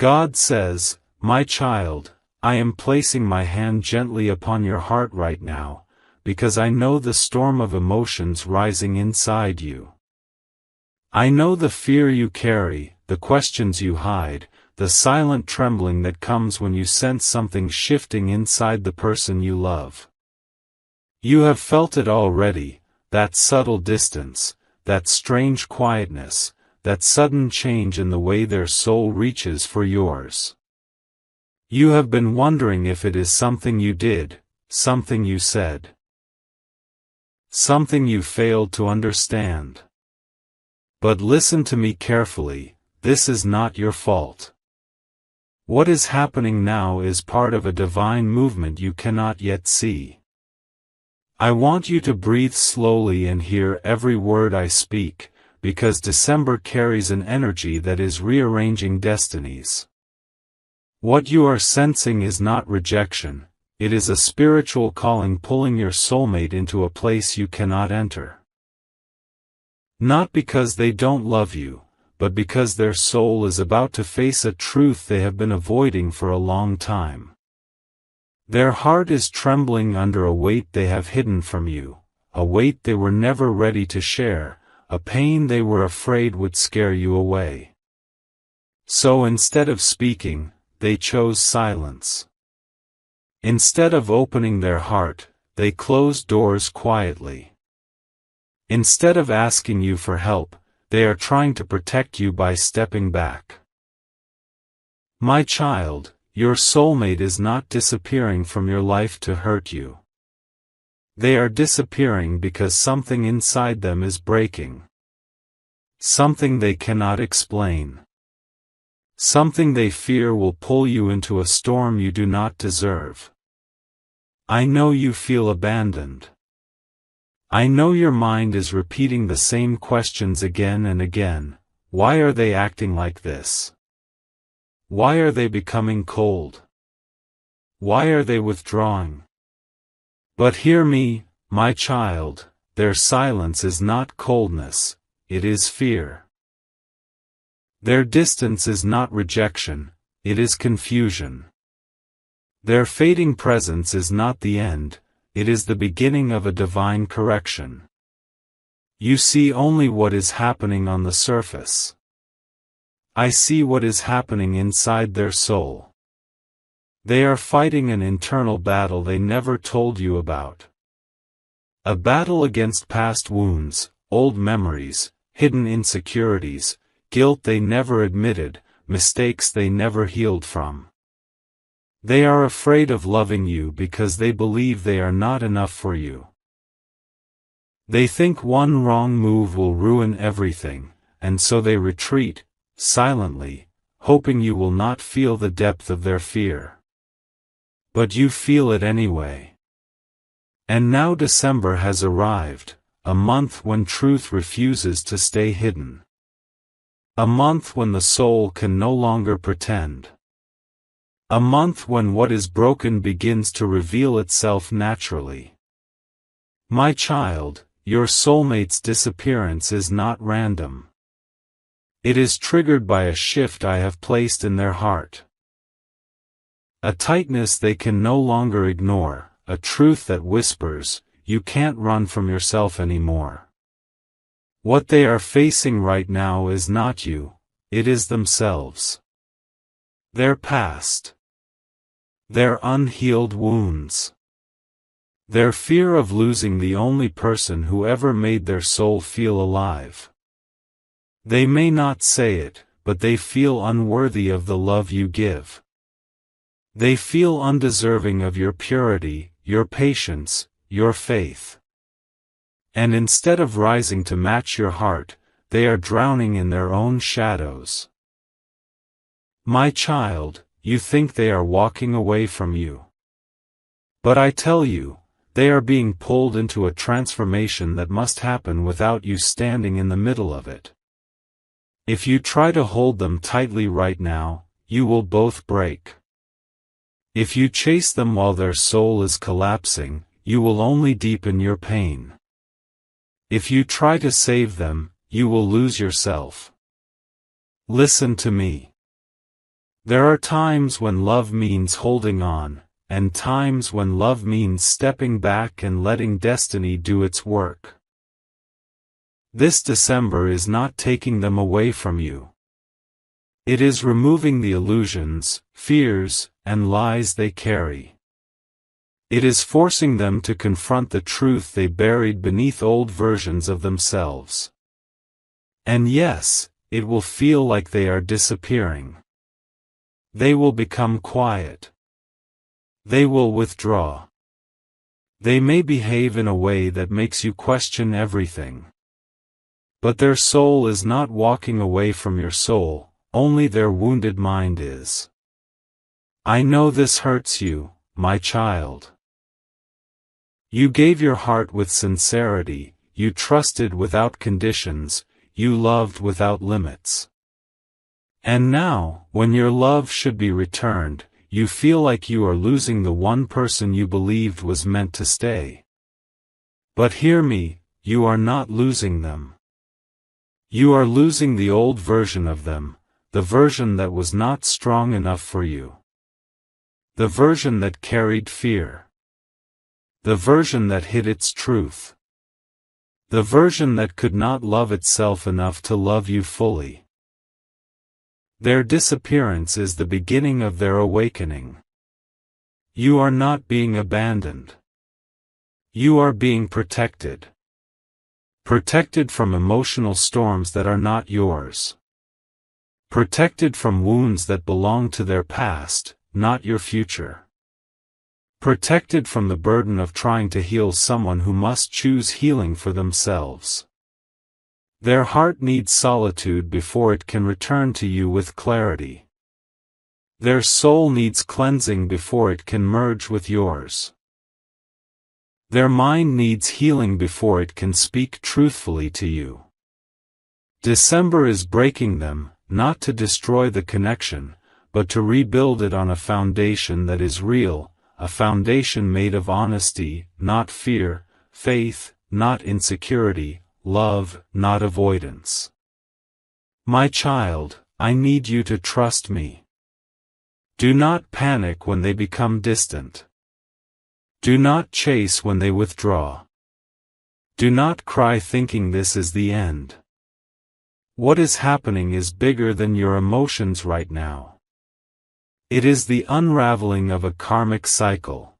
God says, "My child, I am placing my hand gently upon your heart right now, because I know the storm of emotions rising inside you. I know the fear you carry, the questions you hide, the silent trembling that comes when you sense something shifting inside the person you love. You have felt it already, that subtle distance, that strange quietness, that sudden change in the way their soul reaches for yours. You have been wondering if it is something you did, something you said, something you failed to understand. But listen to me carefully, this is not your fault. What is happening now is part of a divine movement you cannot yet see. I want you to breathe slowly and hear every word I speak, because December carries an energy that is rearranging destinies. What you are sensing is not rejection, it is a spiritual calling pulling your soulmate into a place you cannot enter. Not because they don't love you, but because their soul is about to face a truth they have been avoiding for a long time. Their heart is trembling under a weight they have hidden from you, a weight they were never ready to share, a pain they were afraid would scare you away. So instead of speaking, they chose silence. Instead of opening their heart, they closed doors quietly. Instead of asking you for help, they are trying to protect you by stepping back. My child, your soulmate is not disappearing from your life to hurt you. They are disappearing because something inside them is breaking. Something they cannot explain. Something they fear will pull you into a storm you do not deserve. I know you feel abandoned. I know your mind is repeating the same questions again and again. Why are they acting like this? Why are they becoming cold? Why are they withdrawing? But hear me, my child, their silence is not coldness, it is fear. Their distance is not rejection, it is confusion. Their fading presence is not the end, it is the beginning of a divine correction. You see only what is happening on the surface. I see what is happening inside their soul. They are fighting an internal battle they never told you about. A battle against past wounds, old memories, hidden insecurities, guilt they never admitted, mistakes they never healed from. They are afraid of loving you because they believe they are not enough for you. They think one wrong move will ruin everything, and so they retreat, silently, hoping you will not feel the depth of their fear. But you feel it anyway. And now December has arrived, a month when truth refuses to stay hidden. A month when the soul can no longer pretend. A month when what is broken begins to reveal itself naturally. My child, your soulmate's disappearance is not random. It is triggered by a shift I have placed in their heart. A tightness they can no longer ignore, a truth that whispers, you can't run from yourself anymore. What they are facing right now is not you, it is themselves. Their past. Their unhealed wounds. Their fear of losing the only person who ever made their soul feel alive. They may not say it, but they feel unworthy of the love you give. They feel undeserving of your purity, your patience, your faith. And instead of rising to match your heart, they are drowning in their own shadows. My child, you think they are walking away from you. But I tell you, they are being pulled into a transformation that must happen without you standing in the middle of it. If you try to hold them tightly right now, you will both break. If you chase them while their soul is collapsing, you will only deepen your pain. If you try to save them, you will lose yourself. Listen to me. There are times when love means holding on, and times when love means stepping back and letting destiny do its work. This December is not taking them away from you. It is removing the illusions, fears, and lies they carry. It is forcing them to confront the truth they buried beneath old versions of themselves. And yes, it will feel like they are disappearing. They will become quiet. They will withdraw. They may behave in a way that makes you question everything. But their soul is not walking away from your soul, only their wounded mind is. I know this hurts you, my child. You gave your heart with sincerity, you trusted without conditions, you loved without limits. And now, when your love should be returned, you feel like you are losing the one person you believed was meant to stay. But hear me, you are not losing them. You are losing the old version of them, the version that was not strong enough for you. The version that carried fear. The version that hid its truth. The version that could not love itself enough to love you fully. Their disappearance is the beginning of their awakening. You are not being abandoned. You are being protected. Protected from emotional storms that are not yours. Protected from wounds that belong to their past, not your future. Protected from the burden of trying to heal someone who must choose healing for themselves. Their heart needs solitude before it can return to you with clarity. Their soul needs cleansing before it can merge with yours. Their mind needs healing before it can speak truthfully to you. December is breaking them, not to destroy the connection, but to rebuild it on a foundation that is real, a foundation made of honesty, not fear, faith, not insecurity, love, not avoidance. My child, I need you to trust me. Do not panic when they become distant. Do not chase when they withdraw. Do not cry thinking this is the end. What is happening is bigger than your emotions right now. It is the unraveling of a karmic cycle.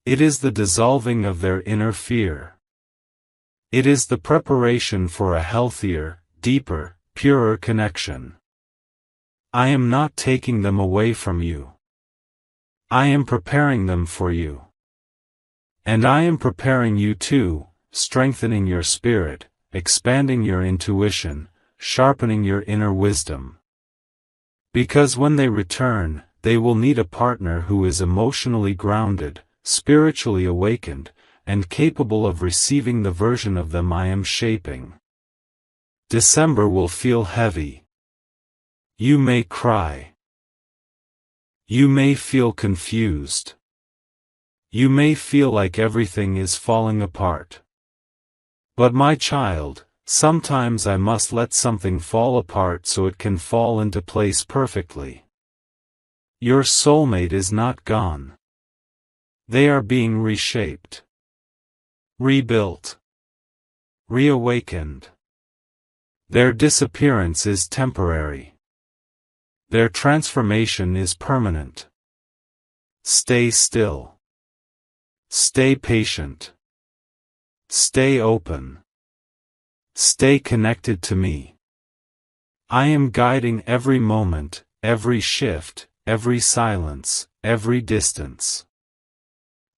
It is the dissolving of their inner fear. It is the preparation for a healthier, deeper, purer connection. I am not taking them away from you. I am preparing them for you. And I am preparing you too, strengthening your spirit, expanding your intuition, sharpening your inner wisdom. Because when they return, they will need a partner who is emotionally grounded, spiritually awakened, and capable of receiving the version of them I am shaping. December will feel heavy. You may cry. You may feel confused. You may feel like everything is falling apart. But my child, sometimes I must let something fall apart so it can fall into place perfectly. Your soulmate is not gone. They are being reshaped. Rebuilt. Reawakened. Their disappearance is temporary. Their transformation is permanent. Stay still. Stay patient. Stay open. Stay connected to me. I am guiding every moment, every shift, every silence, every distance.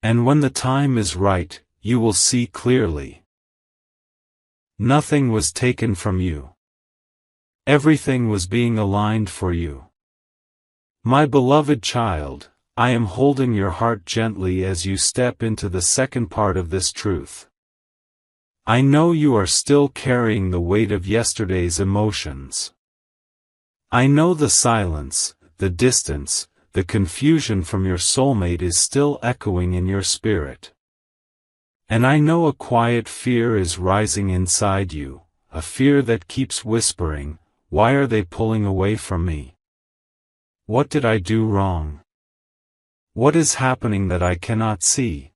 And when the time is right, you will see clearly. Nothing was taken from you. Everything was being aligned for you. My beloved child, I am holding your heart gently as you step into the second part of this truth. I know you are still carrying the weight of yesterday's emotions. I know the silence, the distance, the confusion from your soulmate is still echoing in your spirit. And I know a quiet fear is rising inside you, a fear that keeps whispering, "Why are they pulling away from me?" What did I do wrong? What is happening that I cannot see?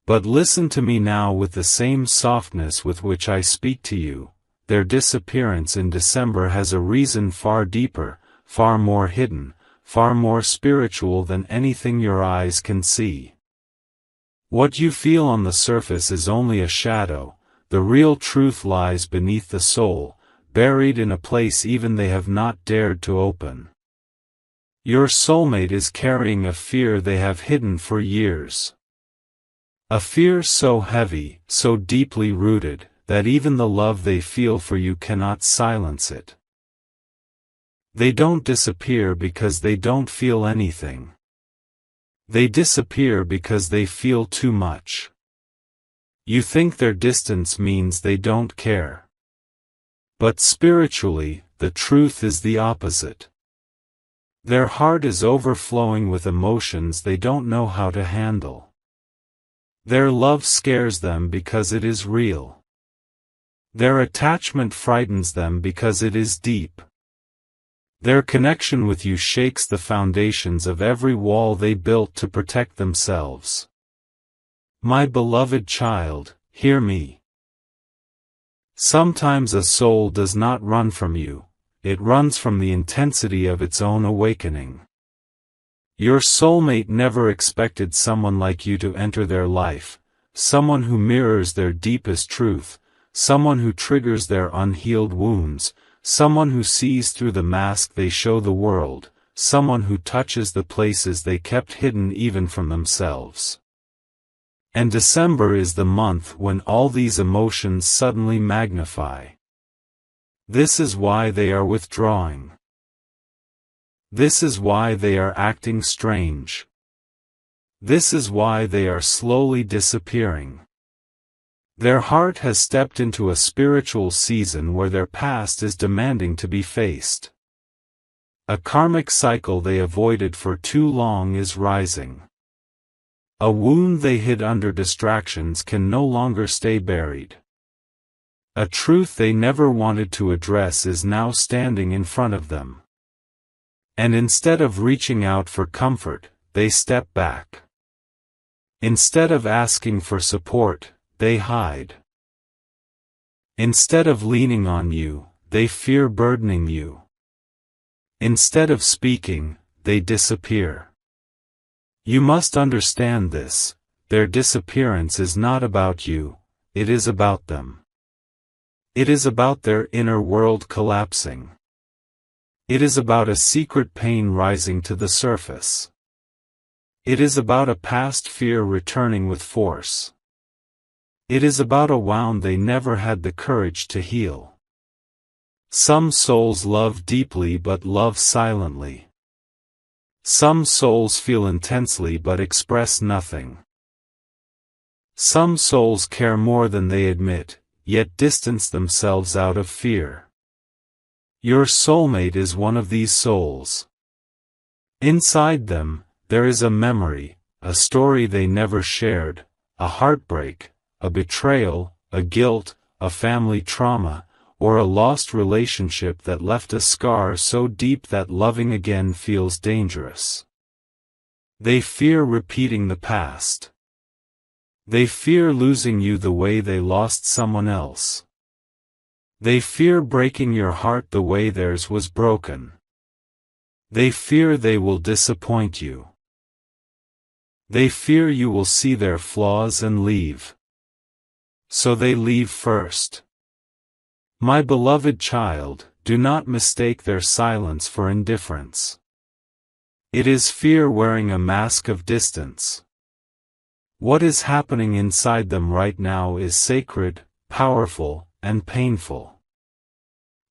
But listen to me now with the same softness with which I speak to you. Their disappearance in December has a reason far deeper, far more hidden, far more spiritual than anything your eyes can see. What you feel on the surface is only a shadow. The real truth lies beneath the soul, buried in a place even they have not dared to open. Your soulmate is carrying a fear they have hidden for years. A fear so heavy, so deeply rooted, that even the love they feel for you cannot silence it. They don't disappear because they don't feel anything. They disappear because they feel too much. You think their distance means they don't care. But spiritually, the truth is the opposite. Their heart is overflowing with emotions they don't know how to handle. Their love scares them because it is real. Their attachment frightens them because it is deep. Their connection with you shakes the foundations of every wall they built to protect themselves. My beloved child, hear me. Sometimes a soul does not run from you, it runs from the intensity of its own awakening. Your soulmate never expected someone like you to enter their life, someone who mirrors their deepest truth, someone who triggers their unhealed wounds, someone who sees through the mask they show the world, someone who touches the places they kept hidden even from themselves. And December is the month when all these emotions suddenly magnify. This is why they are withdrawing. This is why they are acting strange. This is why they are slowly disappearing. Their heart has stepped into a spiritual season where their past is demanding to be faced. A karmic cycle they avoided for too long is rising. A wound they hid under distractions can no longer stay buried. A truth they never wanted to address is now standing in front of them. And instead of reaching out for comfort, they step back. Instead of asking for support, they hide. Instead of leaning on you, they fear burdening you. Instead of speaking, they disappear. You must understand this, their disappearance is not about you, it is about them. It is about their inner world collapsing. It is about a secret pain rising to the surface. It is about a past fear returning with force. It is about a wound they never had the courage to heal. Some souls love deeply but love silently. Some souls feel intensely but express nothing. Some souls care more than they admit, yet distance themselves out of fear. Your soulmate is one of these souls. Inside them, there is a memory, a story they never shared, a heartbreak, a betrayal, a guilt, a family trauma, or a lost relationship that left a scar so deep that loving again feels dangerous. They fear repeating the past. They fear losing you the way they lost someone else. They fear breaking your heart the way theirs was broken. They fear they will disappoint you. They fear you will see their flaws and leave. So they leave first. My beloved child, do not mistake their silence for indifference. It is fear wearing a mask of distance. What is happening inside them right now is sacred, powerful, and painful.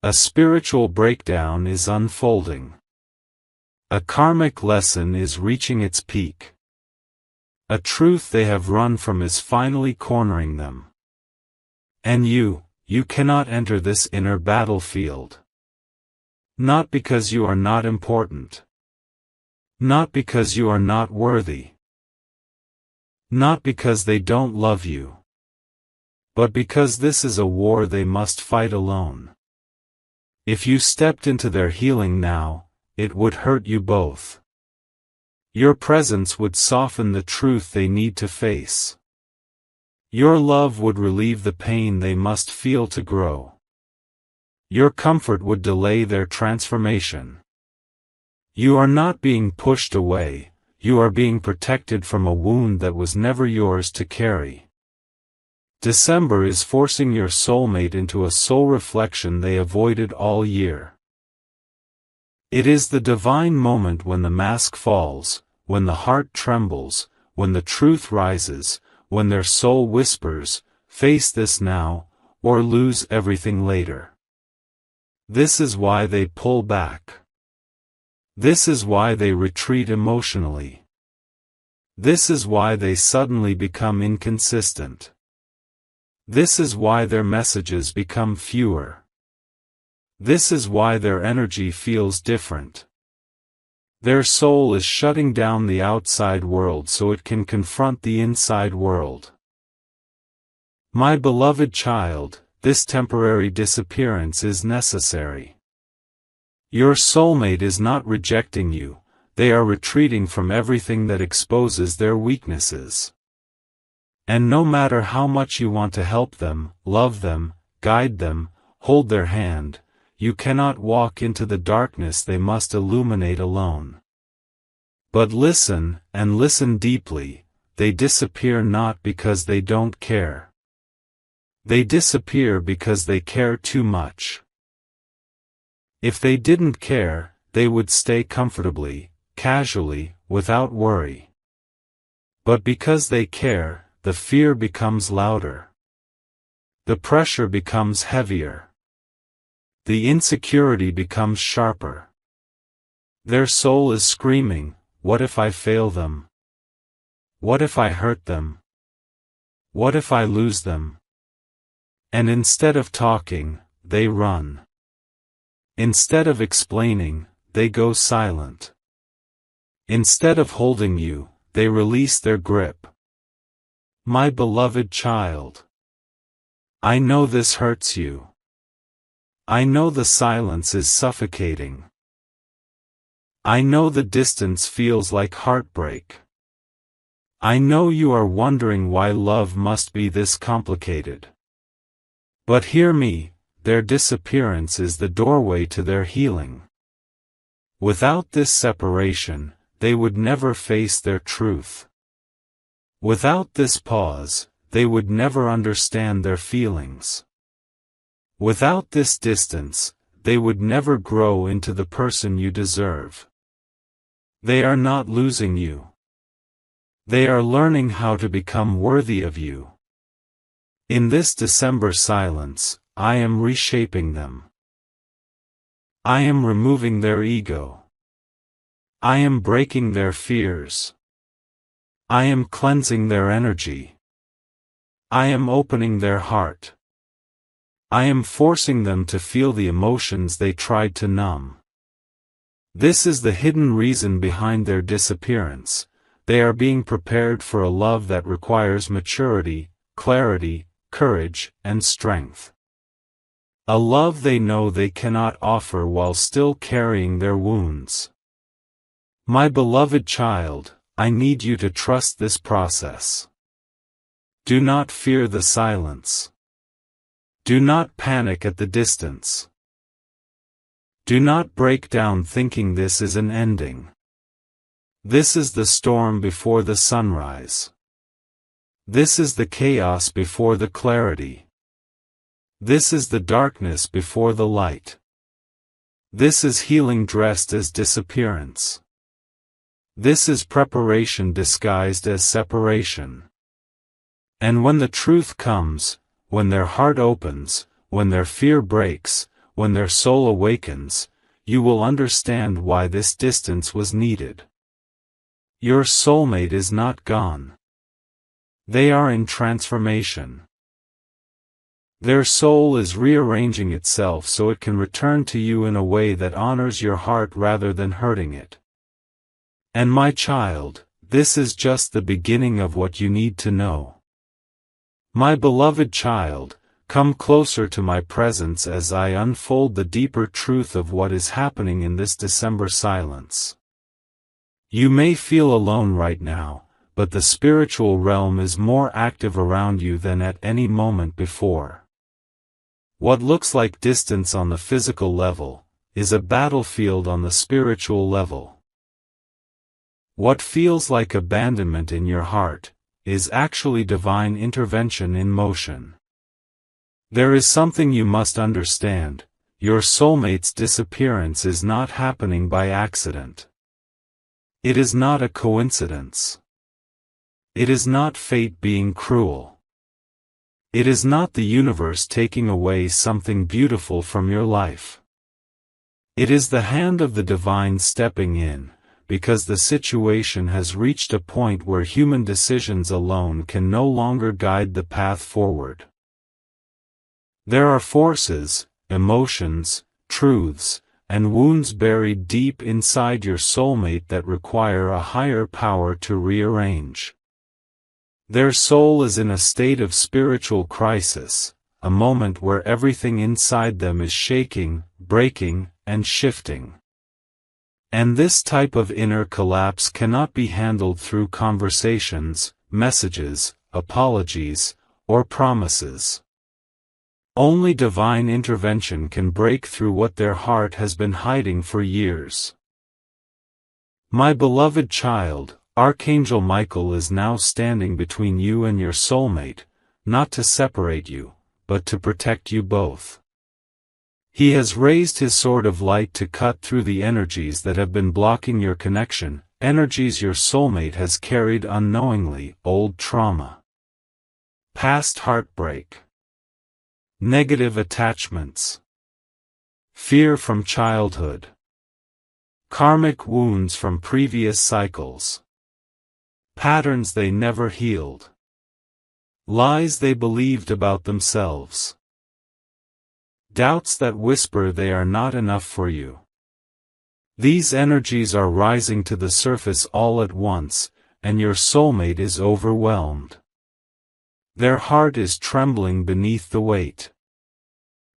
A spiritual breakdown is unfolding. A karmic lesson is reaching its peak. A truth they have run from is finally cornering them. And you cannot enter this inner battlefield. Not because you are not important. Not because you are not worthy. Not because they don't love you. But because this is a war they must fight alone. If you stepped into their healing now, it would hurt you both. Your presence would soften the truth they need to face. Your love would relieve the pain they must feel to grow. Your comfort would delay their transformation. You are not being pushed away, you are being protected from a wound that was never yours to carry. December is forcing your soulmate into a soul reflection they avoided all year. It is the divine moment when the mask falls, when the heart trembles, when the truth rises, when their soul whispers, "Face this now, or lose everything later." This is why they pull back. This is why they retreat emotionally. This is why they suddenly become inconsistent. This is why their messages become fewer. This is why their energy feels different. Their soul is shutting down the outside world so it can confront the inside world. My beloved child, this temporary disappearance is necessary. Your soulmate is not rejecting you, they are retreating from everything that exposes their weaknesses. And no matter how much you want to help them, love them, guide them, hold their hand, you cannot walk into the darkness they must illuminate alone. But listen, and listen deeply, they disappear not because they don't care. They disappear because they care too much. If they didn't care, they would stay comfortably, casually, without worry. But because they care, the fear becomes louder. The pressure becomes heavier. The insecurity becomes sharper. Their soul is screaming, "What if I fail them? What if I hurt them? What if I lose them?" And instead of talking, they run. Instead of explaining, they go silent. Instead of holding you, they release their grip. My beloved child, I know this hurts you. I know the silence is suffocating. I know the distance feels like heartbreak. I know you are wondering why love must be this complicated. But hear me, their disappearance is the doorway to their healing. Without this separation, they would never face their truth. Without this pause, they would never understand their feelings. Without this distance, they would never grow into the person you deserve. They are not losing you. They are learning how to become worthy of you. In this December silence, I am reshaping them. I am removing their ego. I am breaking their fears. I am cleansing their energy. I am opening their heart. I am forcing them to feel the emotions they tried to numb. This is the hidden reason behind their disappearance. They are being prepared for a love that requires maturity, clarity, courage, and strength. A love they know they cannot offer while still carrying their wounds. My beloved child, I need you to trust this process. Do not fear the silence. Do not panic at the distance. Do not break down thinking this is an ending. This is the storm before the sunrise. This is the chaos before the clarity. This is the darkness before the light. This is healing dressed as disappearance. This is preparation disguised as separation. And when the truth comes, when their heart opens, when their fear breaks, when their soul awakens, you will understand why this distance was needed. Your soulmate is not gone. They are in transformation. Their soul is rearranging itself so it can return to you in a way that honors your heart rather than hurting it. And my child, this is just the beginning of what you need to know. My beloved child, come closer to my presence as I unfold the deeper truth of what is happening in this December silence. You may feel alone right now, but the spiritual realm is more active around you than at any moment before. What looks like distance on the physical level is a battlefield on the spiritual level. What feels like abandonment in your heart is actually divine intervention in motion. There is something you must understand: your soulmate's disappearance is not happening by accident. It is not a coincidence. It is not fate being cruel. It is not the universe taking away something beautiful from your life. It is the hand of the divine stepping in, because the situation has reached a point where human decisions alone can no longer guide the path forward. There are forces, emotions, truths, and wounds buried deep inside your soulmate that require a higher power to rearrange. Their soul is in a state of spiritual crisis, a moment where everything inside them is shaking, breaking, and shifting. And this type of inner collapse cannot be handled through conversations, messages, apologies, or promises. Only divine intervention can break through what their heart has been hiding for years. My beloved child, Archangel Michael is now standing between you and your soulmate, not to separate you, but to protect you both. He has raised his sword of light to cut through the energies that have been blocking your connection, energies your soulmate has carried unknowingly: old trauma, past heartbreak, negative attachments, fear from childhood, karmic wounds from previous cycles, patterns they never healed, lies they believed about themselves, doubts that whisper they are not enough for you. These energies are rising to the surface all at once, and your soulmate is overwhelmed. Their heart is trembling beneath the weight.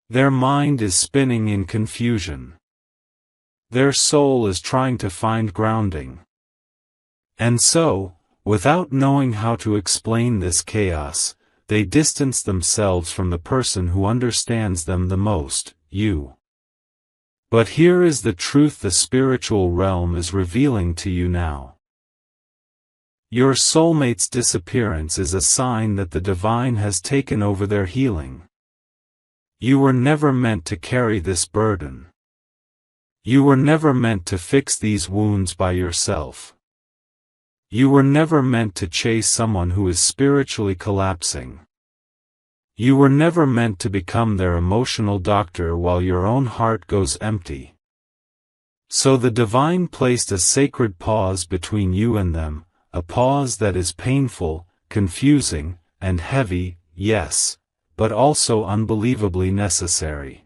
Their mind is spinning in confusion. Their soul is trying to find grounding. And so, without knowing how to explain this chaos, they distance themselves from the person who understands them the most, you. But here is the truth the spiritual realm is revealing to you now. Your soulmate's disappearance is a sign that the divine has taken over their healing. You were never meant to carry this burden. You were never meant to fix these wounds by yourself. You were never meant to chase someone who is spiritually collapsing. You were never meant to become their emotional doctor while your own heart goes empty. So the divine placed a sacred pause between you and them, a pause that is painful, confusing, and heavy, yes, but also unbelievably necessary.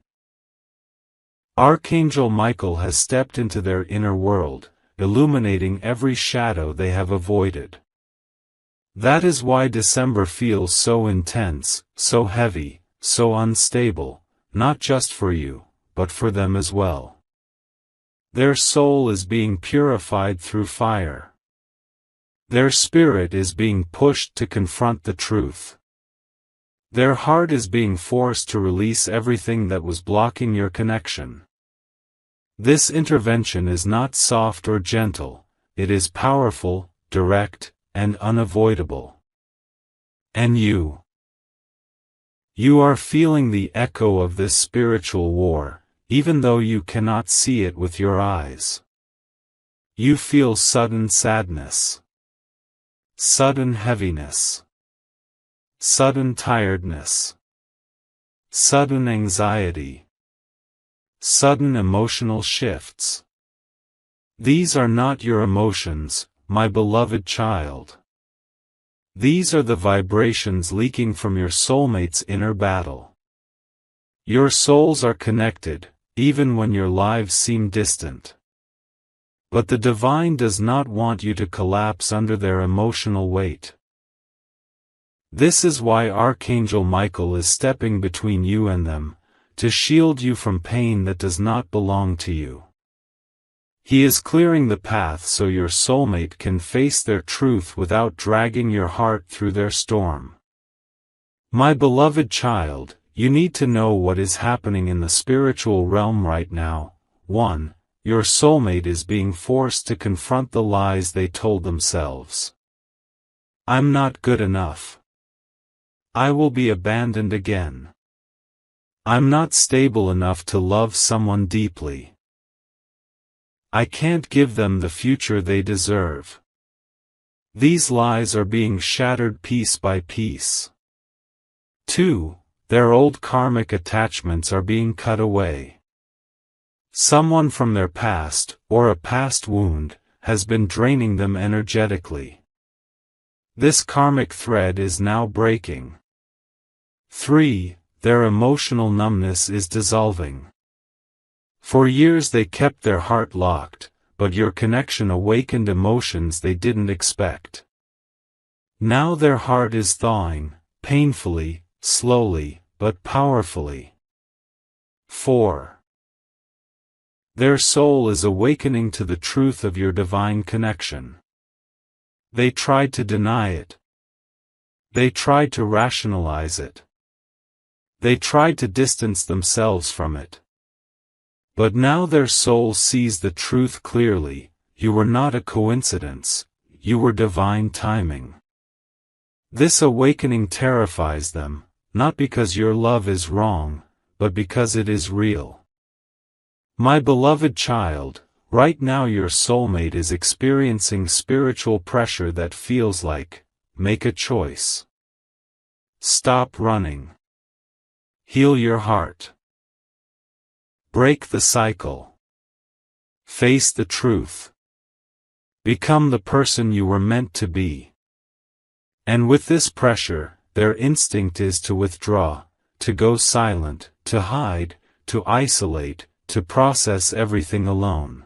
Archangel Michael has stepped into their inner world, illuminating every shadow they have avoided. That is why December feels so intense, so heavy, so unstable, not just for you, but for them as well. Their soul is being purified through fire. Their spirit is being pushed to confront the truth. Their heart is being forced to release everything that was blocking your connection. This intervention is not soft or gentle, it is powerful, direct, and unavoidable. And you are feeling the echo of this spiritual war, even though you cannot see it with your eyes. You feel sudden sadness, sudden heaviness, sudden tiredness, sudden anxiety, sudden emotional shifts. These are not your emotions, my beloved child. These are the vibrations leaking from your soulmate's inner battle. Your souls are connected, even when your lives seem distant. But the divine does not want you to collapse under their emotional weight. This is why Archangel Michael is stepping between you and them, to shield you from pain that does not belong to you. He is clearing the path so your soulmate can face their truth without dragging your heart through their storm. My beloved child, you need to know what is happening in the spiritual realm right now. 1. Your soulmate is being forced to confront the lies they told themselves. I'm not good enough. I will be abandoned again. I'm not stable enough to love someone deeply. I can't give them the future they deserve. These lies are being shattered piece by piece. 2. Their old karmic attachments are being cut away. Someone from their past, or a past wound, has been draining them energetically. This karmic thread is now breaking. 3. Their emotional numbness is dissolving. For years they kept their heart locked, but your connection awakened emotions they didn't expect. Now their heart is thawing, painfully, slowly, but powerfully. 4. Their soul is awakening to the truth of your divine connection. They tried to deny it. They tried to rationalize it. They tried to distance themselves from it. But now their soul sees the truth clearly. You were not a coincidence, you were divine timing. This awakening terrifies them, not because your love is wrong, but because it is real. My beloved child, right now your soulmate is experiencing spiritual pressure that feels like, make a choice. Stop running. Heal your heart. Break the cycle. Face the truth. Become the person you were meant to be. And with this pressure, their instinct is to withdraw, to go silent, to hide, to isolate, to process everything alone.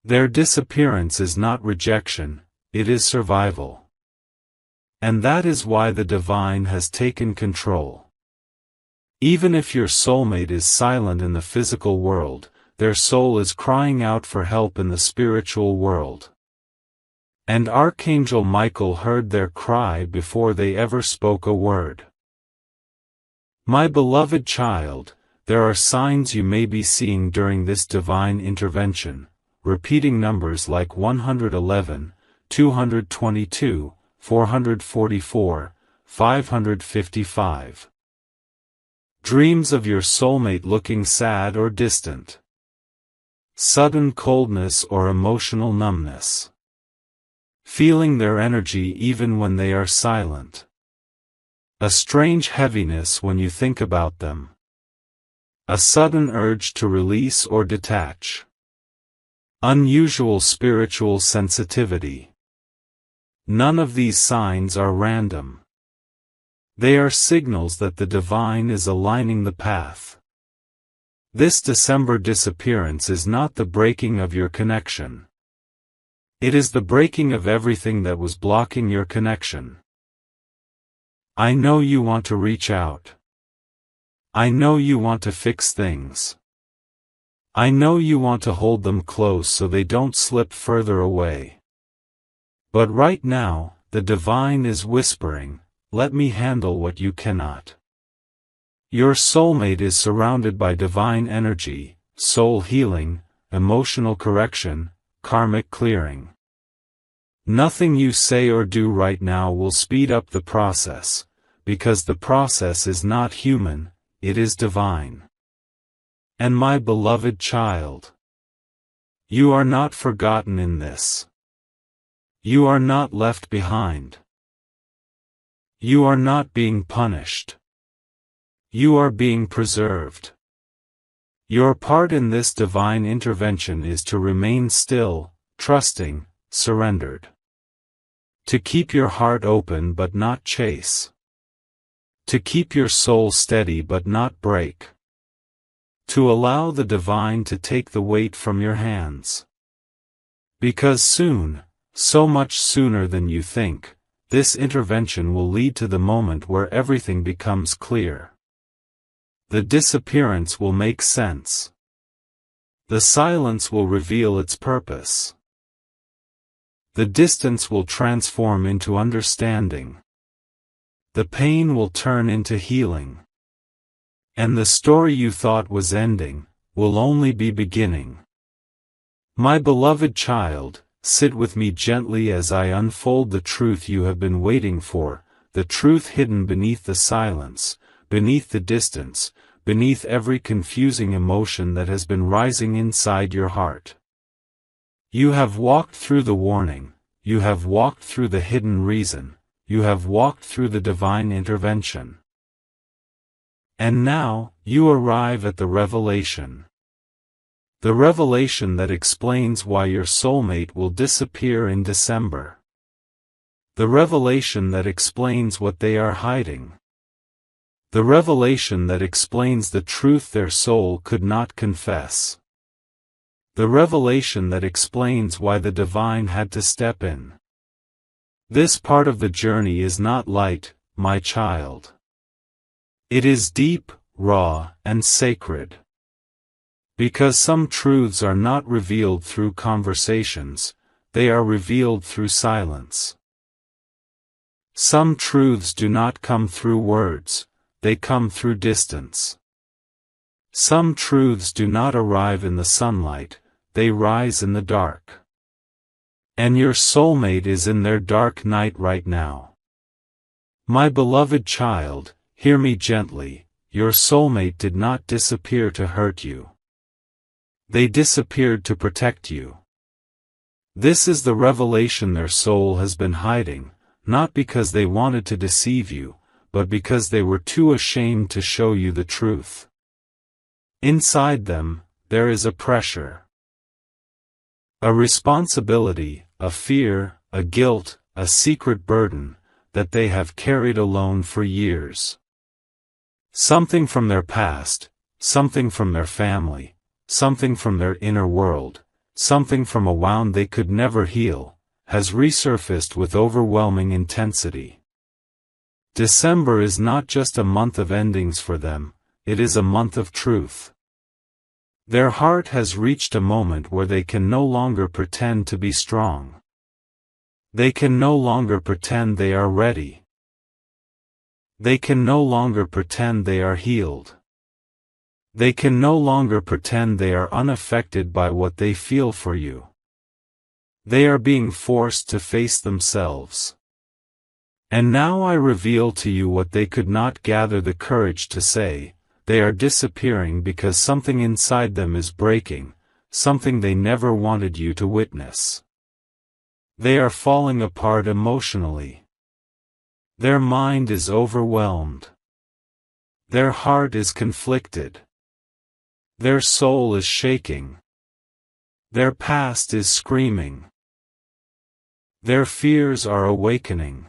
Their disappearance is not rejection, it is survival. And that is why the divine has taken control. Even if your soulmate is silent in the physical world, their soul is crying out for help in the spiritual world. And Archangel Michael heard their cry before they ever spoke a word. My beloved child, there are signs you may be seeing during this divine intervention, repeating numbers like 111, 222, 444, 555. Dreams of your soulmate looking sad or distant. Sudden coldness or emotional numbness. Feeling their energy even when they are silent. A strange heaviness when you think about them. A sudden urge to release or detach. Unusual spiritual sensitivity. None of these signs are random. They are signals that the divine is aligning the path. This December disappearance is not the breaking of your connection. It is the breaking of everything that was blocking your connection. I know you want to reach out. I know you want to fix things. I know you want to hold them close so they don't slip further away. But right now, the divine is whispering, let me handle what you cannot. Your soulmate is surrounded by divine energy, soul healing, emotional correction, karmic clearing. Nothing you say or do right now will speed up the process, because the process is not human, it is divine. And my beloved child, you are not forgotten in this. You are not left behind. You are not being punished. You are being preserved. Your part in this divine intervention is to remain still, trusting, surrendered. To keep your heart open but not chase. To keep your soul steady but not break. To allow the divine to take the weight from your hands. Because soon, so much sooner than you think, this intervention will lead to the moment where everything becomes clear. The disappearance will make sense. The silence will reveal its purpose. The distance will transform into understanding. The pain will turn into healing. And the story you thought was ending will only be beginning. My beloved child, sit with me gently as I unfold the truth you have been waiting for, the truth hidden beneath the silence, beneath the distance, beneath every confusing emotion that has been rising inside your heart. You have walked through the warning, you have walked through the hidden reason, you have walked through the divine intervention. And now, you arrive at the revelation. The revelation that explains why your soulmate will disappear in December. The revelation that explains what they are hiding. The revelation that explains the truth their soul could not confess. The revelation that explains why the divine had to step in. This part of the journey is not light, my child. It is deep, raw, and sacred. Because some truths are not revealed through conversations, they are revealed through silence. Some truths do not come through words, they come through distance. Some truths do not arrive in the sunlight, they rise in the dark. And your soulmate is in their dark night right now. My beloved child, hear me gently, your soulmate did not disappear to hurt you. They disappeared to protect you. This is the revelation their soul has been hiding, not because they wanted to deceive you, but because they were too ashamed to show you the truth. Inside them, there is a pressure. A responsibility, a fear, a guilt, a secret burden, that they have carried alone for years. Something from their past, something from their family, something from their inner world, something from a wound they could never heal, has resurfaced with overwhelming intensity. December is not just a month of endings for them, it is a month of truth. Their heart has reached a moment where they can no longer pretend to be strong. They can no longer pretend they are ready. They can no longer pretend they are healed. They can no longer pretend they are unaffected by what they feel for you. They are being forced to face themselves. And now I reveal to you what they could not gather the courage to say. They are disappearing because something inside them is breaking, something they never wanted you to witness. They are falling apart emotionally. Their mind is overwhelmed. Their heart is conflicted. Their soul is shaking. Their past is screaming. Their fears are awakening.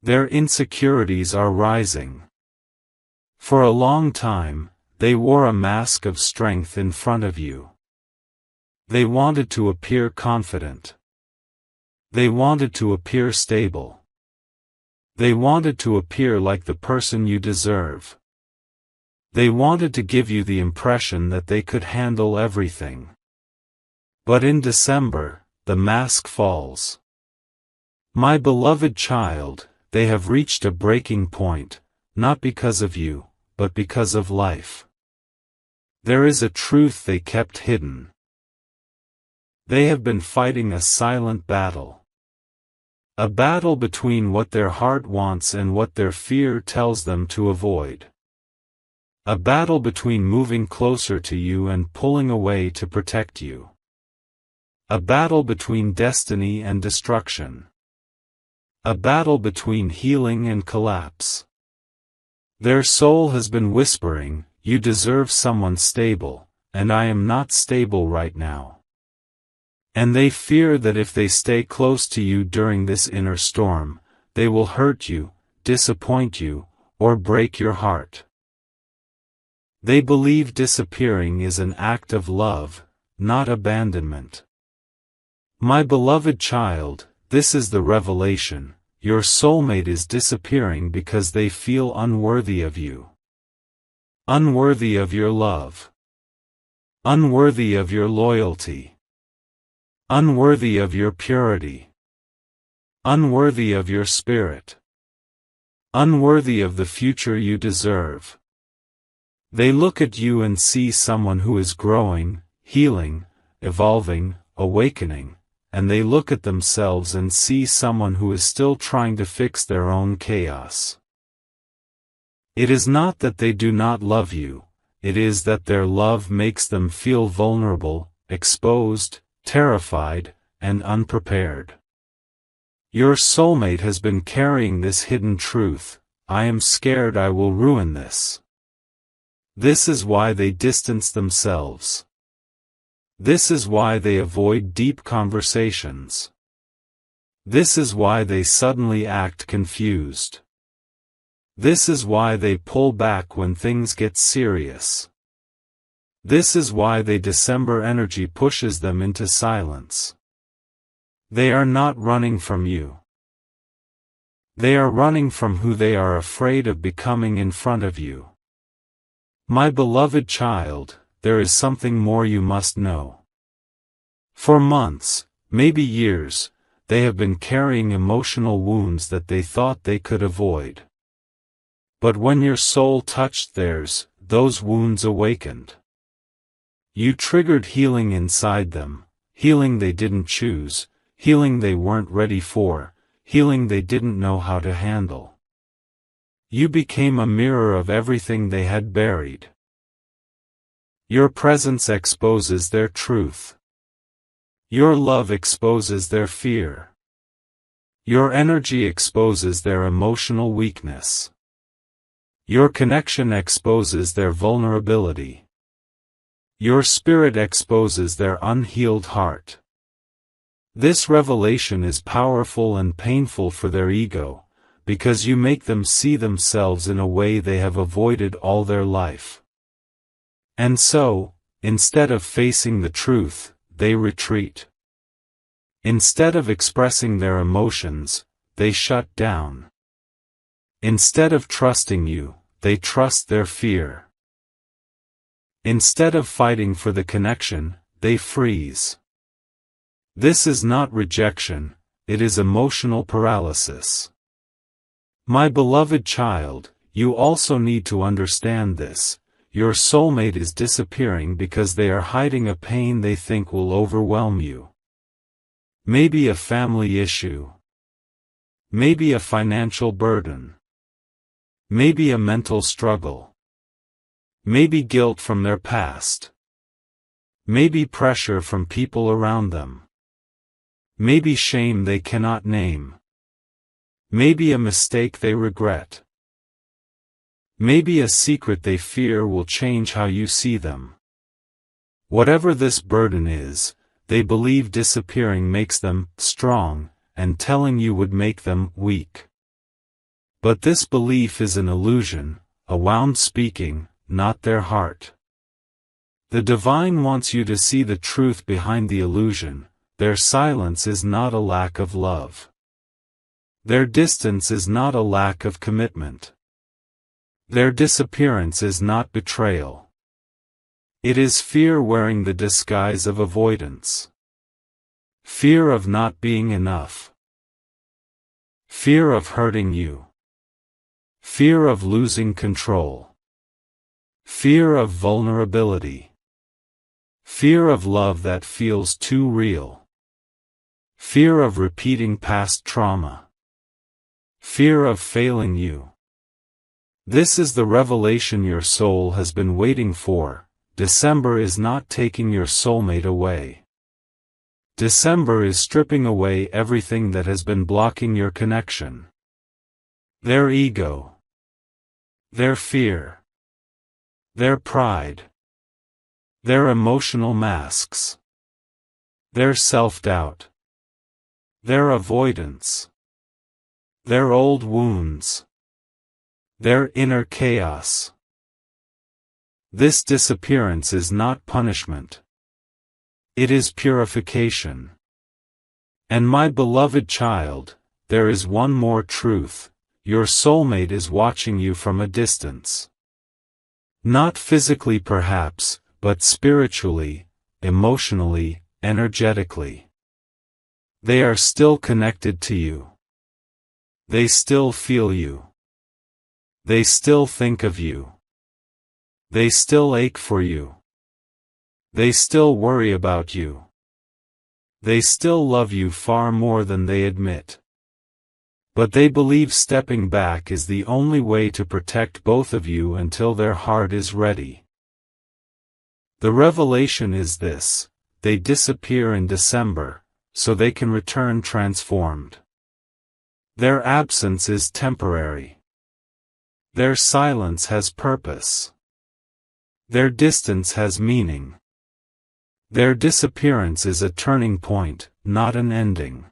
Their insecurities are rising. For a long time, they wore a mask of strength in front of you. They wanted to appear confident. They wanted to appear stable. They wanted to appear like the person you deserve. They wanted to give you the impression that they could handle everything. But in December, the mask falls. My beloved child, they have reached a breaking point, not because of you, but because of life. There is a truth they kept hidden. They have been fighting a silent battle. A battle between what their heart wants and what their fear tells them to avoid. A battle between moving closer to you and pulling away to protect you. A battle between destiny and destruction. A battle between healing and collapse. Their soul has been whispering, you deserve someone stable, and I am not stable right now. And they fear that if they stay close to you during this inner storm, they will hurt you, disappoint you, or break your heart. They believe disappearing is an act of love, not abandonment. My beloved child, this is the revelation. your soulmate is disappearing because they feel unworthy of you. Unworthy of your love. Unworthy of your loyalty. Unworthy of your purity. Unworthy of your spirit. Unworthy of the future you deserve. They look at you and see someone who is growing, healing, evolving, awakening, and they look at themselves and see someone who is still trying to fix their own chaos. It is not that they do not love you, it is that their love makes them feel vulnerable, exposed, terrified, and unprepared. Your soulmate has been carrying this hidden truth: I am scared I will ruin this. This is why they distance themselves. This is why they avoid deep conversations. This is why they suddenly act confused. This is why they pull back when things get serious. This is why the December energy pushes them into silence. They are not running from you. They are running from who they are afraid of becoming in front of you. My beloved child, there is something more you must know. For months, maybe years, they have been carrying emotional wounds that they thought they could avoid. But when your soul touched theirs, those wounds awakened. You triggered healing inside them, healing they didn't choose, healing they weren't ready for, healing they didn't know how to handle. You became a mirror of everything they had buried. Your presence exposes their truth. Your love exposes their fear. Your energy exposes their emotional weakness. Your connection exposes their vulnerability. Your spirit exposes their unhealed heart. This revelation is powerful and painful for their ego, because you make them see themselves in a way they have avoided all their life. And so, instead of facing the truth, they retreat. Instead of expressing their emotions, they shut down. Instead of trusting you, they trust their fear. Instead of fighting for the connection, they freeze. This is not rejection, it is emotional paralysis. My beloved child, you also need to understand this: your soulmate is disappearing because they are hiding a pain they think will overwhelm you. Maybe a family issue. Maybe a financial burden. Maybe a mental struggle. Maybe guilt from their past. Maybe pressure from people around them. Maybe shame they cannot name. Maybe a mistake they regret. Maybe a secret they fear will change how you see them. Whatever this burden is, they believe disappearing makes them strong, and telling you would make them weak. But this belief is an illusion, a wound speaking, not their heart. The divine wants you to see the truth behind the illusion. Their silence is not a lack of love. Their distance is not a lack of commitment. Their disappearance is not betrayal. It is fear wearing the disguise of avoidance. Fear of not being enough. Fear of hurting you. Fear of losing control. Fear of vulnerability. Fear of love that feels too real. Fear of repeating past trauma. Fear of failing you. This is the revelation your soul has been waiting for. December is not taking your soulmate away. December is stripping away everything that has been blocking your connection. Their ego. Their fear. Their pride. Their emotional masks. Their self-doubt. Their avoidance. Their old wounds. Their inner chaos. This disappearance is not punishment. It is purification. And my beloved child, there is one more truth: your soulmate is watching you from a distance. Not physically perhaps, but spiritually, emotionally, energetically. They are still connected to you. They still feel you. They still think of you. They still ache for you. They still worry about you. They still love you far more than they admit. But they believe stepping back is the only way to protect both of you until their heart is ready. The revelation is this: they disappear in December, so they can return transformed. Their absence is temporary. Their silence has purpose. Their distance has meaning. Their disappearance is a turning point, not an ending.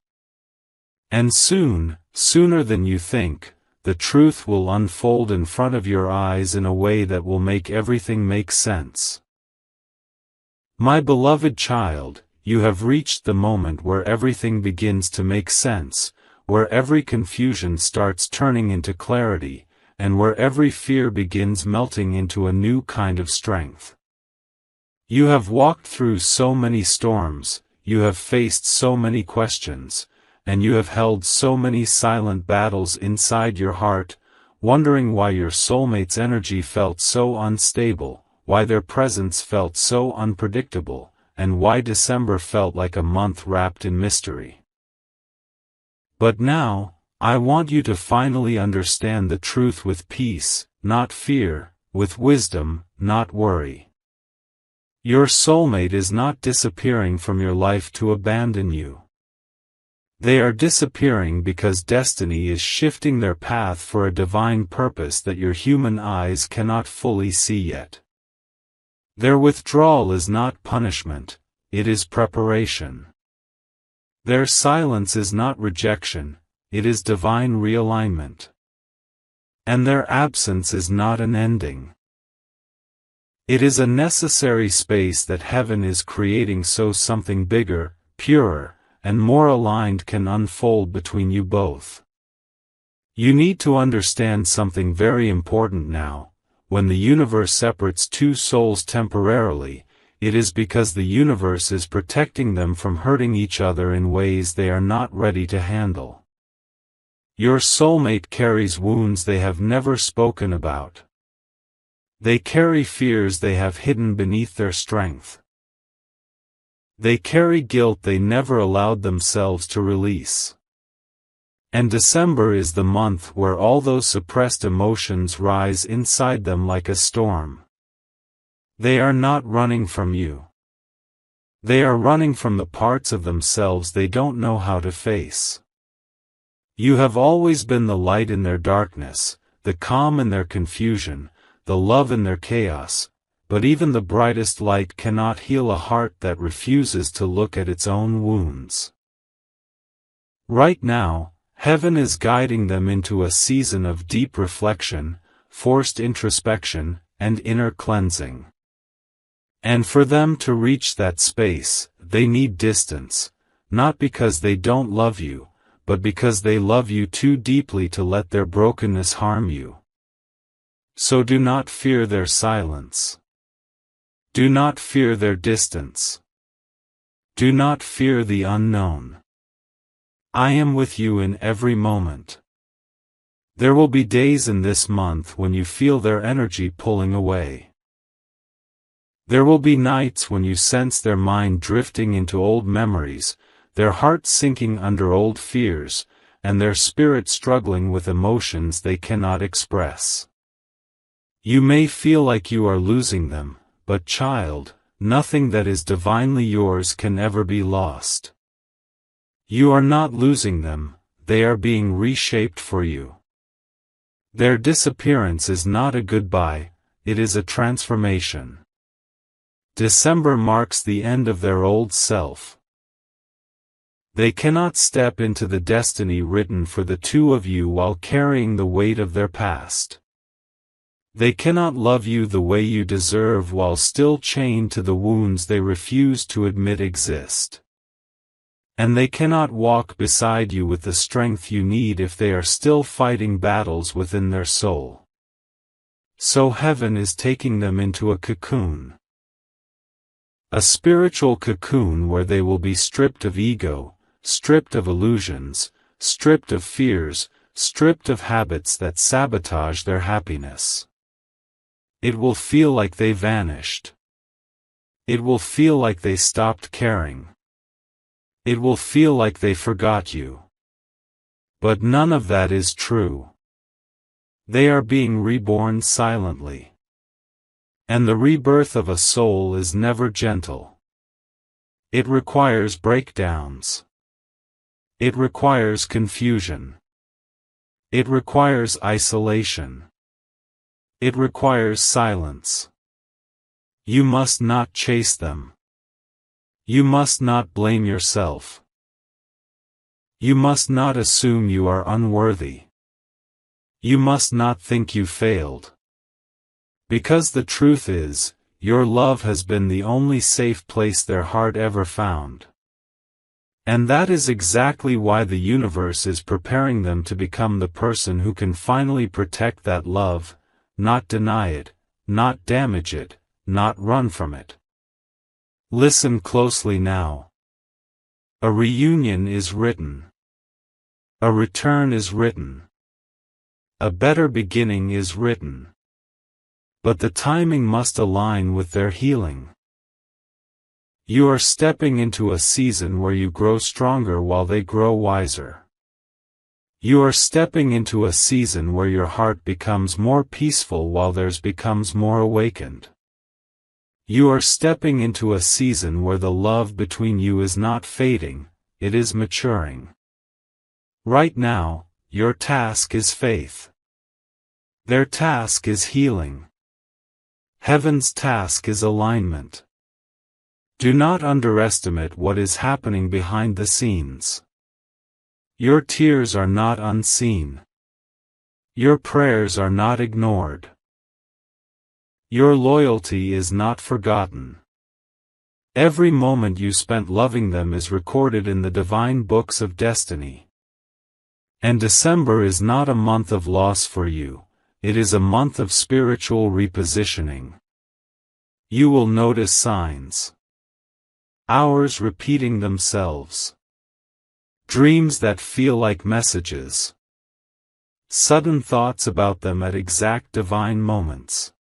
And soon, sooner than you think, the truth will unfold in front of your eyes in a way that will make everything make sense. My beloved child, you have reached the moment where everything begins to make sense, where every confusion starts turning into clarity, and where every fear begins melting into a new kind of strength. You have walked through so many storms, you have faced so many questions, and you have held so many silent battles inside your heart, wondering why your soulmate's energy felt so unstable, why their presence felt so unpredictable, and why December felt like a month wrapped in mystery. But now, I want you to finally understand the truth with peace, not fear, with wisdom, not worry. Your soulmate is not disappearing from your life to abandon you. They are disappearing because destiny is shifting their path for a divine purpose that your human eyes cannot fully see yet. Their withdrawal is not punishment, it is preparation. Their silence is not rejection, it is divine realignment. And their absence is not an ending. It is a necessary space that heaven is creating so something bigger, purer, and more aligned can unfold between you both. You need to understand something very important now: when the universe separates two souls temporarily, it is because the universe is protecting them from hurting each other in ways they are not ready to handle. Your soulmate carries wounds they have never spoken about. They carry fears they have hidden beneath their strength. They carry guilt they never allowed themselves to release. And December is the month where all those suppressed emotions rise inside them like a storm. They are not running from you. They are running from the parts of themselves they don't know how to face. You have always been the light in their darkness, the calm in their confusion, the love in their chaos, but even the brightest light cannot heal a heart that refuses to look at its own wounds. Right now, heaven is guiding them into a season of deep reflection, forced introspection, and inner cleansing. And for them to reach that space, they need distance, not because they don't love you, but because they love you too deeply to let their brokenness harm you. So do not fear their silence. Do not fear their distance. Do not fear the unknown. I am with you in every moment. There will be days in this month when you feel their energy pulling away. There will be nights when you sense their mind drifting into old memories, their heart sinking under old fears, and their spirit struggling with emotions they cannot express. You may feel like you are losing them, but child, nothing that is divinely yours can ever be lost. You are not losing them, they are being reshaped for you. Their disappearance is not a goodbye, it is a transformation. December marks the end of their old self. They cannot step into the destiny written for the two of you while carrying the weight of their past. They cannot love you the way you deserve while still chained to the wounds they refuse to admit exist. And they cannot walk beside you with the strength you need if they are still fighting battles within their soul. So heaven is taking them into a cocoon. A spiritual cocoon where they will be stripped of ego, stripped of illusions, stripped of fears, stripped of habits that sabotage their happiness. It will feel like they vanished. It will feel like they stopped caring. It will feel like they forgot you. But none of that is true. They are being reborn silently. And the rebirth of a soul is never gentle. It requires breakdowns. It requires confusion. It requires isolation. It requires silence. You must not chase them. You must not blame yourself. You must not assume you are unworthy. You must not think you failed. Because the truth is, your love has been the only safe place their heart ever found. And that is exactly why the universe is preparing them to become the person who can finally protect that love, not deny it, not damage it, not run from it. Listen closely now. A reunion is written. A return is written. A better beginning is written. But the timing must align with their healing. You are stepping into a season where you grow stronger while they grow wiser. You are stepping into a season where your heart becomes more peaceful while theirs becomes more awakened. You are stepping into a season where the love between you is not fading, it is maturing. Right now, your task is faith. Their task is healing. Heaven's task is alignment. Do not underestimate what is happening behind the scenes. Your tears are not unseen. Your prayers are not ignored. Your loyalty is not forgotten. Every moment you spent loving them is recorded in the divine books of destiny. And December is not a month of loss for you, it is a month of spiritual repositioning. You will notice signs. Hours repeating themselves. Dreams that feel like messages. Sudden thoughts about them at exact divine moments.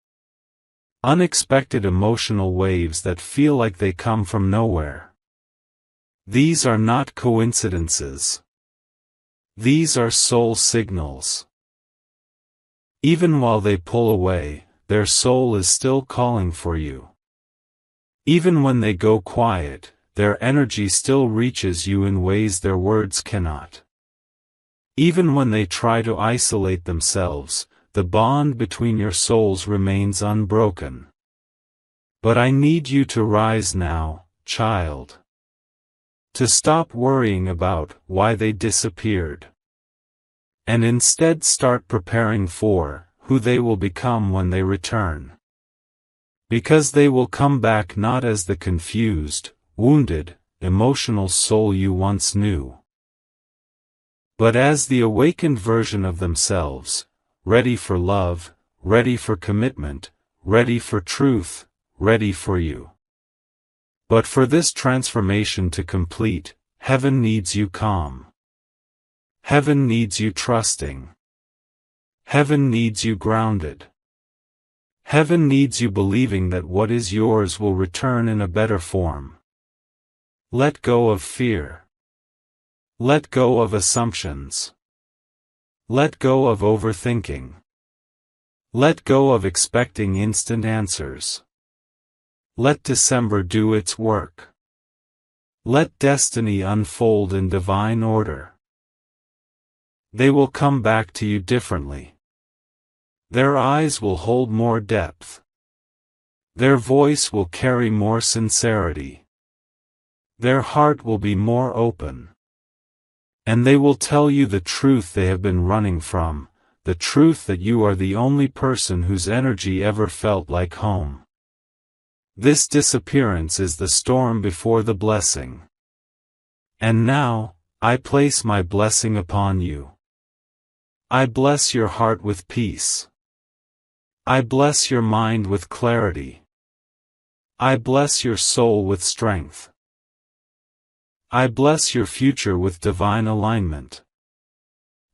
Unexpected emotional waves that feel like they come from nowhere. These are not coincidences. These are soul signals. Even while they pull away, their soul is still calling for you. Even when they go quiet, their energy still reaches you in ways their words cannot. Even when they try to isolate themselves, the bond between your souls remains unbroken. But I need you to rise now, child. To stop worrying about why they disappeared. And instead start preparing for who they will become when they return. Because they will come back not as the confused, wounded, emotional soul you once knew, but as the awakened version of themselves, ready for love, ready for commitment, ready for truth, ready for you. But for this transformation to complete, heaven needs you calm. Heaven needs you trusting. Heaven needs you grounded. Heaven needs you believing that what is yours will return in a better form. Let go of fear. Let go of assumptions. Let go of overthinking. Let go of expecting instant answers. Let December do its work. Let destiny unfold in divine order. They will come back to you differently. Their eyes will hold more depth. Their voice will carry more sincerity. Their heart will be more open. And they will tell you the truth they have been running from, the truth that you are the only person whose energy ever felt like home. This disappearance is the storm before the blessing. And now, I place my blessing upon you. I bless your heart with peace. I bless your mind with clarity. I bless your soul with strength. I bless your future with divine alignment.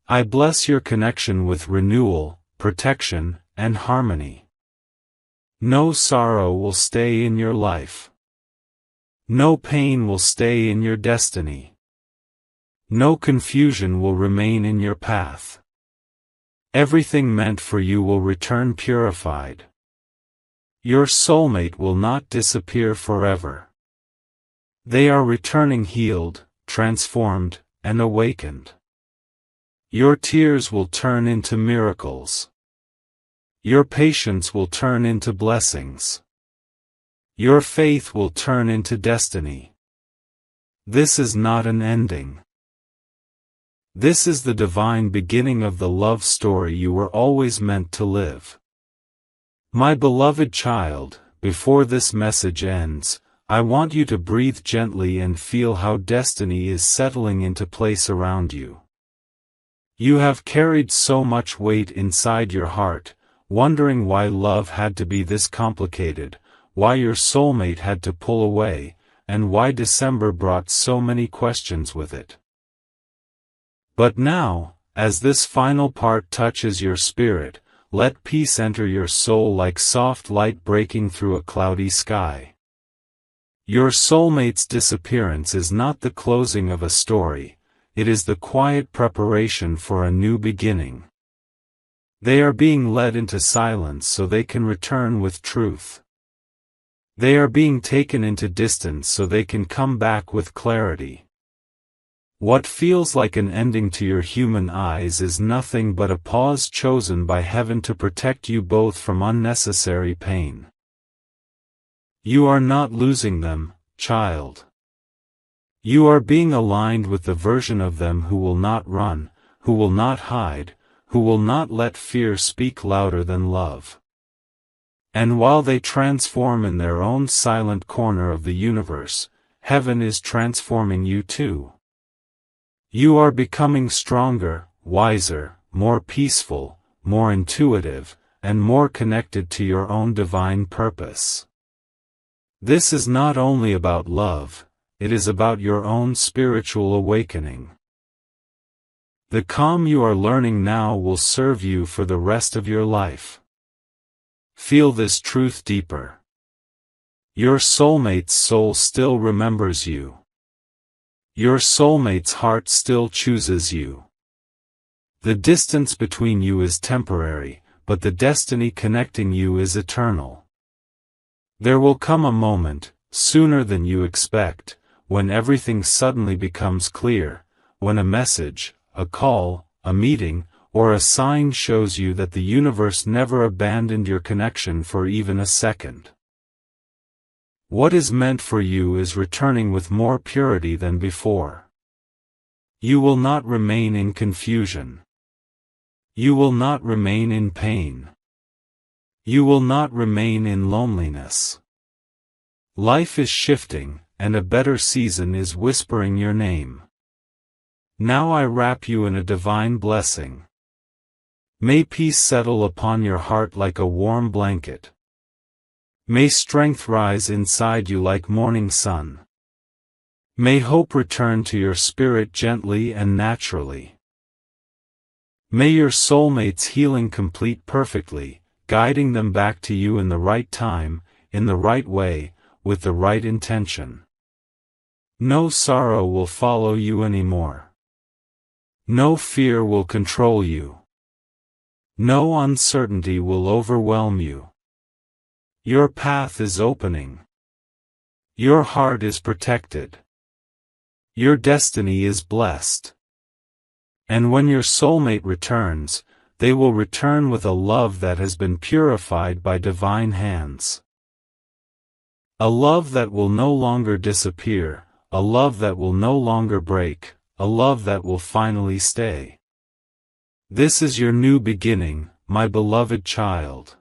I bless your connection with renewal, protection, and harmony. No sorrow will stay in your life. No pain will stay in your destiny. No confusion will remain in your path. Everything meant for you will return purified. Your soulmate will not disappear forever. They are returning healed, transformed, and awakened. Your tears will turn into miracles. Your patience will turn into blessings. Your faith will turn into destiny. This is not an ending. This is the divine beginning of the love story you were always meant to live. My beloved child, before this message ends, I want you to breathe gently and feel how destiny is settling into place around you. You have carried so much weight inside your heart, wondering why love had to be this complicated, why your soulmate had to pull away, and why December brought so many questions with it. But now, as this final part touches your spirit, let peace enter your soul like soft light breaking through a cloudy sky. Your soulmate's disappearance is not the closing of a story, it is the quiet preparation for a new beginning. They are being led into silence so they can return with truth. They are being taken into distance so they can come back with clarity. What feels like an ending to your human eyes is nothing but a pause chosen by heaven to protect you both from unnecessary pain. You are not losing them, child. You are being aligned with the version of them who will not run, who will not hide, who will not let fear speak louder than love. And while they transform in their own silent corner of the universe, heaven is transforming you too. You are becoming stronger, wiser, more peaceful, more intuitive, and more connected to your own divine purpose. This is not only about love, it is about your own spiritual awakening. The calm you are learning now will serve you for the rest of your life. Feel this truth deeper. Your soulmate's soul still remembers you. Your soulmate's heart still chooses you. The distance between you is temporary, but the destiny connecting you is eternal. There will come a moment, sooner than you expect, when everything suddenly becomes clear, when a message, a call, a meeting, or a sign shows you that the universe never abandoned your connection for even a second. What is meant for you is returning with more purity than before. You will not remain in confusion. You will not remain in pain. You will not remain in loneliness. Life is shifting, and a better season is whispering your name. Now I wrap you in a divine blessing. May peace settle upon your heart like a warm blanket. May strength rise inside you like morning sun. May hope return to your spirit gently and naturally. May your soulmate's healing complete perfectly, guiding them back to you in the right time, in the right way, with the right intention. No sorrow will follow you anymore. No fear will control you. No uncertainty will overwhelm you. Your path is opening. Your heart is protected. Your destiny is blessed. And when your soulmate returns, they will return with a love that has been purified by divine hands. A love that will no longer disappear, a love that will no longer break, a love that will finally stay. This is your new beginning, my beloved child.